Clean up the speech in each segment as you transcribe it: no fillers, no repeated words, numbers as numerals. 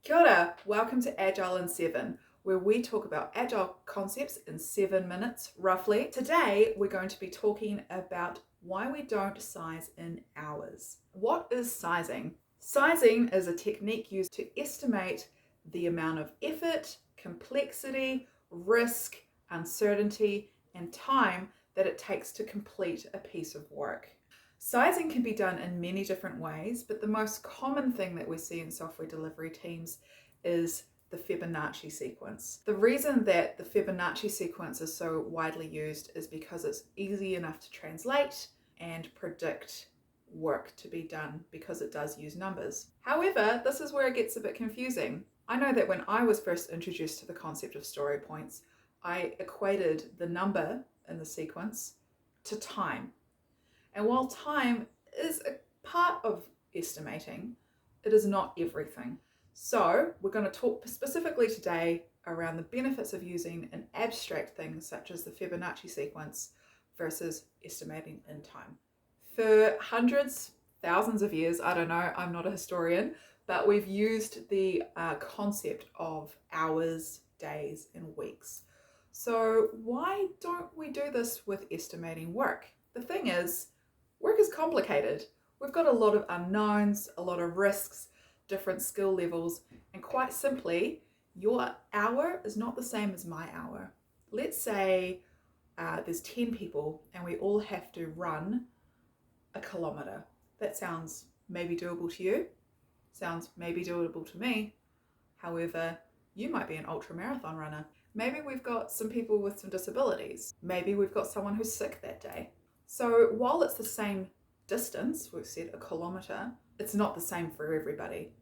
Kia ora, welcome to Agile in 7, where we talk about Agile concepts in 7 minutes, roughly. Today, we're going to be talking about why we don't size in hours. What is sizing? Sizing is a technique used to estimate the amount of effort, complexity, risk, uncertainty, and time that it takes to complete a piece of work. Sizing can be done in many different ways, but the most common thing that we see in software delivery teams is the Fibonacci sequence. The reason that the Fibonacci sequence is so widely used is because it's easy enough to translate and predict work to be done because it does use numbers. However, this is where it gets a bit confusing. I know that when I was first introduced to the concept of story points, I equated the number in the sequence to time. And while time is a part of estimating, it is not everything. So we're going to talk specifically today around the benefits of using an abstract thing such as the Fibonacci sequence versus estimating in time. For hundreds, thousands of years, I don't know, I'm not a historian, but we've used the concept of hours, days, and weeks. So why don't we do this with estimating work? The thing is, work is complicated. We've got a lot of unknowns, a lot of risks, different skill levels, and quite simply, your hour is not the same as my hour. Let's say there's 10 people and we all have to run a kilometre. That sounds maybe doable to you, sounds maybe doable to me. However, you might be an ultra marathon runner. Maybe we've got some people with some disabilities. Maybe we've got someone who's sick that day. So while it's the same distance, we've said a kilometre, it's not the same for everybody.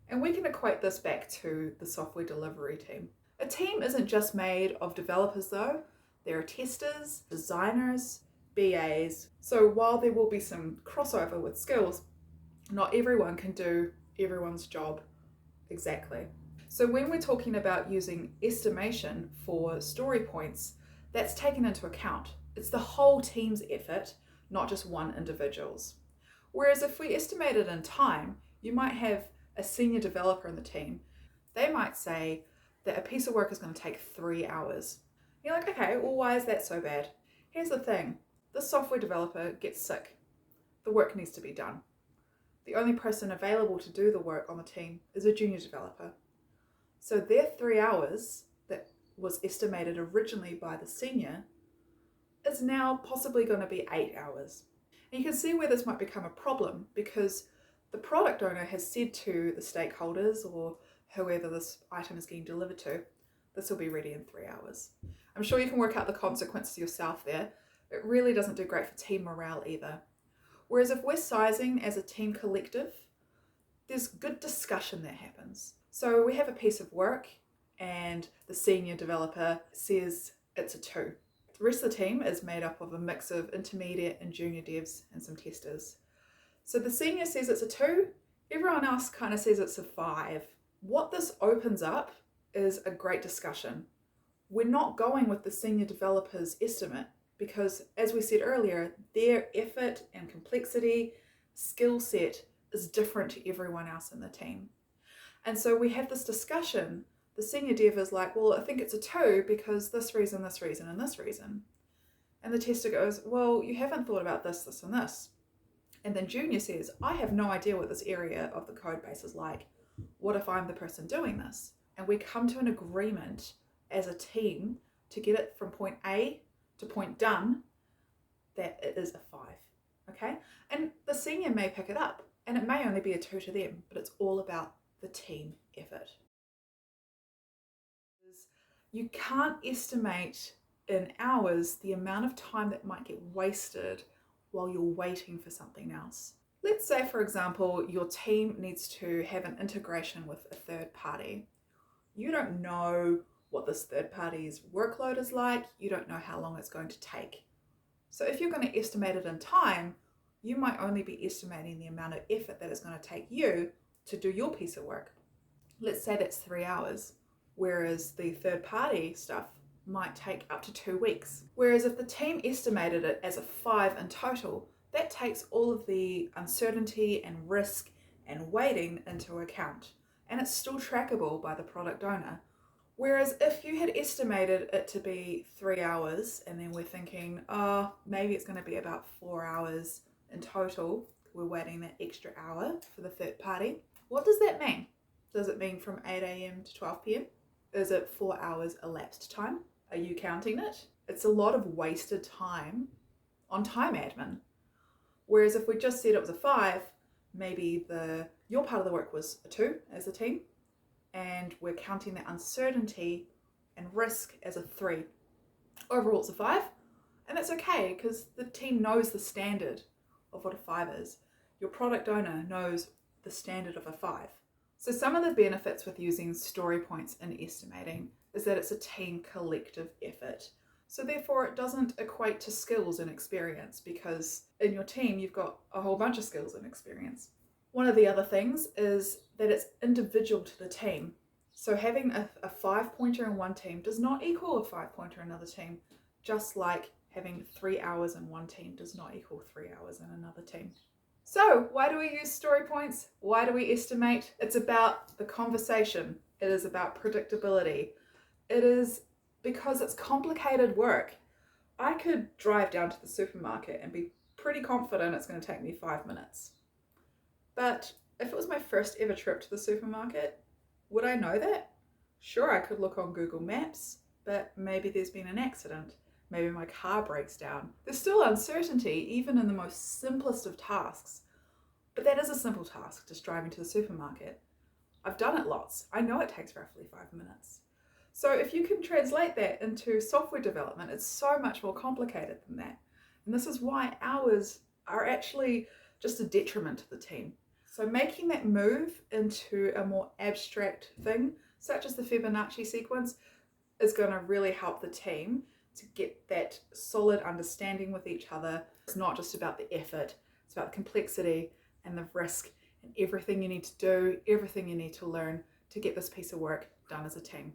And we can equate this back to the software delivery team. A team isn't just made of developers though. There are testers, designers, BAs. So while there will be some crossover with skills, not everyone can do everyone's job exactly. So when we're talking about using estimation for story points, that's taken into account. It's the whole team's effort, not just one individual's. Whereas if we estimate it in time, you might have a senior developer in the team. They might say that a piece of work is going to take 3 hours. You're like, okay, well, why is that so bad? Here's the thing. The software developer gets sick. The work needs to be done. The only person available to do the work on the team is a junior developer. So their 3 hours that was estimated originally by the senior is now possibly going to be 8 hours. And you can see where this might become a problem because the product owner has said to the stakeholders or whoever this item is getting delivered to, this will be ready in 3 hours. I'm sure you can work out the consequences yourself there. It really doesn't do great for team morale either. Whereas if we're sizing as a team collective, there's good discussion that happens. So we have a piece of work and the senior developer says it's a 2. The rest of the team is made up of a mix of intermediate and junior devs and some testers. So the senior says it's a 2, everyone else kind of says it's a 5. What this opens up is a great discussion. We're not going with the senior developer's estimate because, as we said earlier, their effort and complexity, skill set is different to everyone else in the team. And so we have this discussion. The senior dev is like, well, I think it's a 2 because this reason, and this reason. And the tester goes, well, you haven't thought about this, this, and this. And then junior says, I have no idea what this area of the code base is like. What if I'm the person doing this? And we come to an agreement as a team to get it from point A to point done that it is a 5. Okay? And the senior may pick it up and it may only be a 2 to them, but it's all about the team effort. You can't estimate in hours the amount of time that might get wasted while you're waiting for something else. Let's say, for example, your team needs to have an integration with a third party. You don't know what this third party's workload is like. You don't know how long it's going to take. So if you're going to estimate it in time, you might only be estimating the amount of effort that it's going to take you to do your piece of work. Let's say that's 3 hours, whereas the third party stuff might take up to 2 weeks. Whereas if the team estimated it as a 5 in total, that takes all of the uncertainty and risk and waiting into account. and it's still trackable by the product owner. Whereas if you had estimated it to be 3 hours and then we're thinking, oh, maybe it's going to be about 4 hours in total, we're waiting that extra hour for the third party. What does that mean? Does it mean from 8 a.m. to 12 p.m.? Is it 4 hours elapsed time? Are you counting it? It's a lot of wasted time on time admin. Whereas if we just said it was a 5, maybe your part of the work was a 2 as a team, and we're counting that uncertainty and risk as a 3. Overall it's a 5, and that's okay because the team knows the standard of what a 5 is. Your product owner knows the standard of a 5. So some of the benefits with using story points in estimating is that it's a team collective effort. So therefore it doesn't equate to skills and experience, because in your team you've got a whole bunch of skills and experience. One of the other things is that it's individual to the team. So having a 5-pointer in one team does not equal a 5-pointer in another team, just like having 3 hours in one team does not equal 3 hours in another team. So why do we use story points? Why do we estimate? It's about the conversation. It is about predictability. It is because it's complicated work. I could drive down to the supermarket and be pretty confident it's going to take me 5 minutes. But if it was my first ever trip to the supermarket, would I know that? Sure, I could look on Google Maps, but maybe there's been an accident. Maybe my car breaks down. There's still uncertainty, even in the most simplest of tasks. But that is a simple task, just driving to the supermarket. I've done it lots. I know it takes roughly 5 minutes. So if you can translate that into software development, it's so much more complicated than that. And this is why hours are actually just a detriment to the team. So making that move into a more abstract thing, such as the Fibonacci sequence, is going to really help the team to get that solid understanding with each other. It's not just about the effort, it's about the complexity and the risk and everything you need to do, everything you need to learn to get this piece of work done as a team.